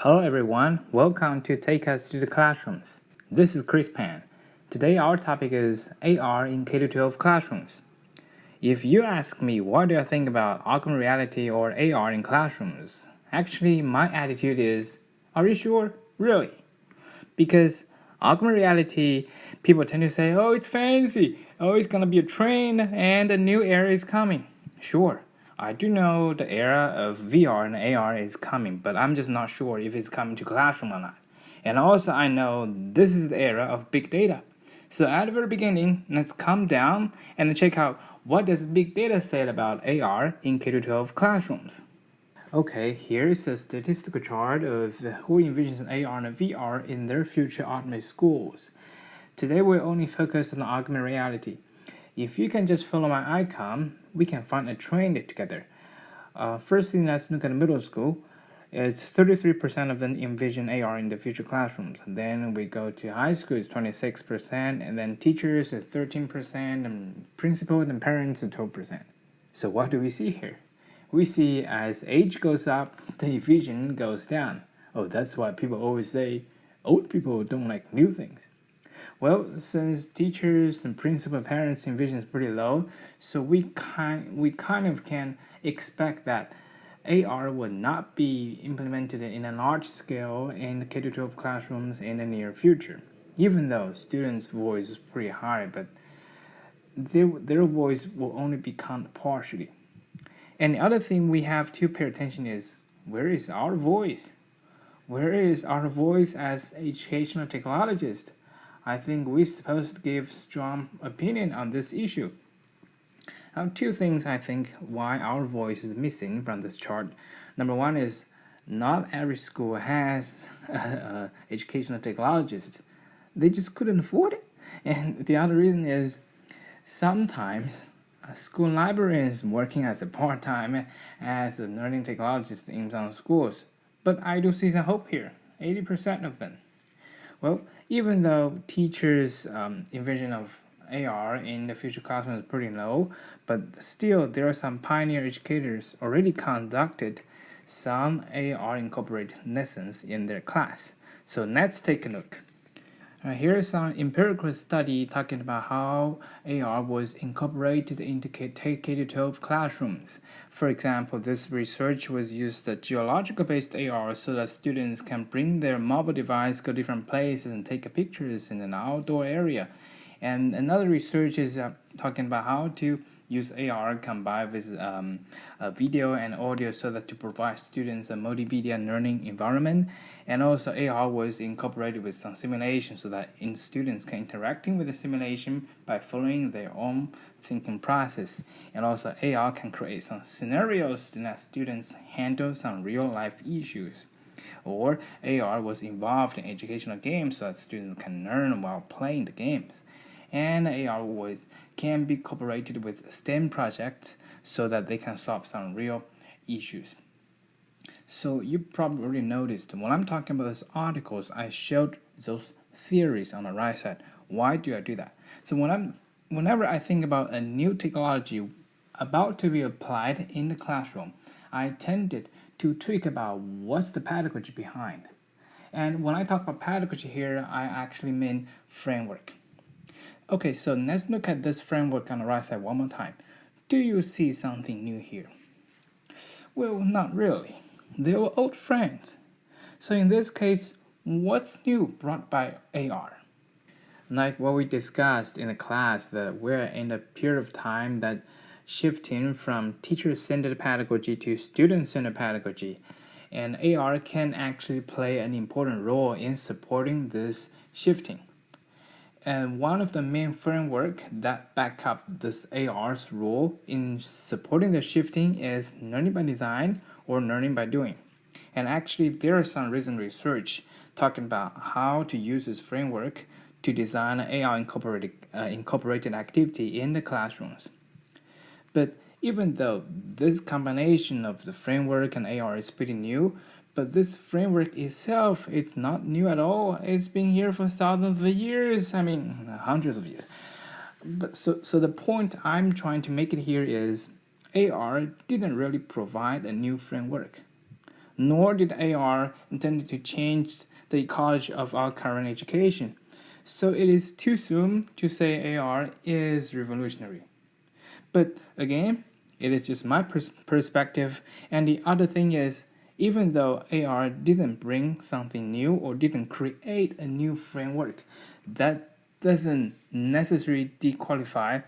Hello everyone, welcome to Take Us to the Classrooms. This is Chris Pan. Today our topic is AR in K-12 classrooms. If you ask me what do I think about augmented reality or AR in classrooms, actually my attitude is, are you sure? Really? Because augmented reality, people tend to say, oh, it's fancy, oh, it's gonna be a trend and a new era is coming. Sure, I do know the era of VR and AR is coming, but I'm just not sure if it's coming to classroom or not. And also I know this is the era of big data. So at the very beginning, let's calm down and check out what does big data say about AR in K-12 classrooms. Okay, here is a statistical chart of who envisions AR and VR in their future automated schools. Today we'll only focus on augmented reality. If you can just follow my icon, we can find a trend together. Firstly, let's look at middle school. It's 33% of them envision AR in the future classrooms. Then we go to high school, it's 26%, and then teachers is 13%, and principals and parents is 12%. So what do we see here? We see as age goes up, the vision goes down. Oh, that's why people always say old people don't like new things. Well, since teachers and principal parents' vision is pretty low, so we kind of can expect that AR will not be implemented in a large scale in the K-12 classrooms in the near future. Even though students' voice is pretty high, but their voice will only be counted partially. And the other thing we have to pay attention is, where is our voice? Where is our voice as educational technologists? I think we're supposed to give strong opinion on this issue. Two things I think why our voice is missing from this chart. Number one is not every school has an educational technologist. They just couldn't afford it. And the other reason is sometimes a school librarian is working as a part-time as a learning technologist in some schools. But I do see some hope here, 80% of them. Well, even though teachers' envision of AR in the future classroom is pretty low, but still there are some pioneer educators already conducted some AR incorporated lessons in their class. So let's take a look. Here's an empirical study talking about how AR was incorporated into K-12 classrooms. For example, this research was used the geological-based AR so that students can bring their mobile device, go different places, and take pictures in an outdoor area. And another research is talking about how to use AR combined with video and audio so that to provide students a multimedia learning environment. And also AR was incorporated with some simulation so that students can interacting with the simulation by following their own thinking process. And also AR can create some scenarios to let students handle some real life issues. Or AR was involved in educational games so that students can learn while playing the games. And AR can be cooperated with STEM projects so that they can solve some real issues. So you probably already noticed when I'm talking about these articles, I showed those theories on the right side. Why do I do that? So whenever I think about a new technology about to be applied in the classroom, I tended to tweak about what's the pedagogy behind. And when I talk about pedagogy here, I actually mean framework. Okay, so let's look at this framework on the right side one more time. Do you see something new here? Well, not really. They were old friends. So in this case, what's new brought by AR? Like what we discussed in the class, that we're in a period of time that shifting from teacher-centered pedagogy to student-centered pedagogy. And AR can actually play an important role in supporting this shifting. And one of the main framework that back up this AR's role in supporting the shifting is learning by design or learning by doing. And actually, there is some recent research talking about how to use this framework to design an AR incorporated activity in the classrooms. But even though this combination of the framework and AR is pretty new, but this framework itself, it's not new at all. It's been here for thousands of years. I mean, hundreds of years. But so the point I'm trying to make it here is AR didn't really provide a new framework. nor did AR intend to change the ecology of our current education. So it is too soon to say AR is revolutionary. But again, it is just my perspective. And the other thing is, even though AR didn't bring something new or didn't create a new framework, that doesn't necessarily disqualify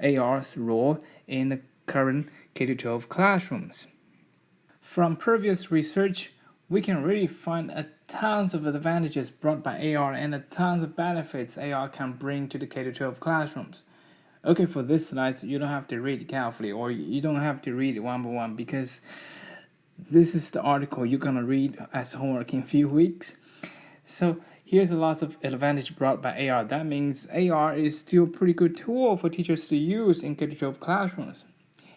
AR's role in the current K-12 classrooms. From previous research, we can really find tons of advantages brought by AR and tons of benefits AR can bring to the K-12 classrooms. Okay, for this slide, you don't have to read it carefully, or you don't have to read it one by one, because this is the article you're gonna read as homework in a few weeks. So here's a lot of advantage brought by AR. That means AR is still a pretty good tool for teachers to use in K-12 classrooms.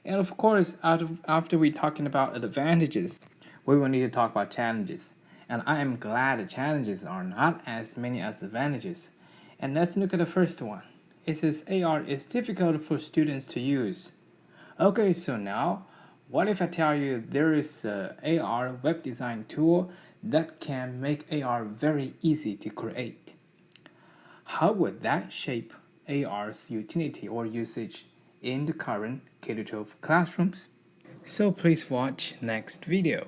And of course, after we're talking about advantages, we will need to talk about challenges. And I am glad the challenges are not as many as advantages. And let's look at the first one. It says AR is difficult for students to use. Okay, so now, what if I tell you there is an AR web design tool that can make AR very easy to create? How would that shape AR's utility or usage in the current K-12 classrooms? So please watch next video.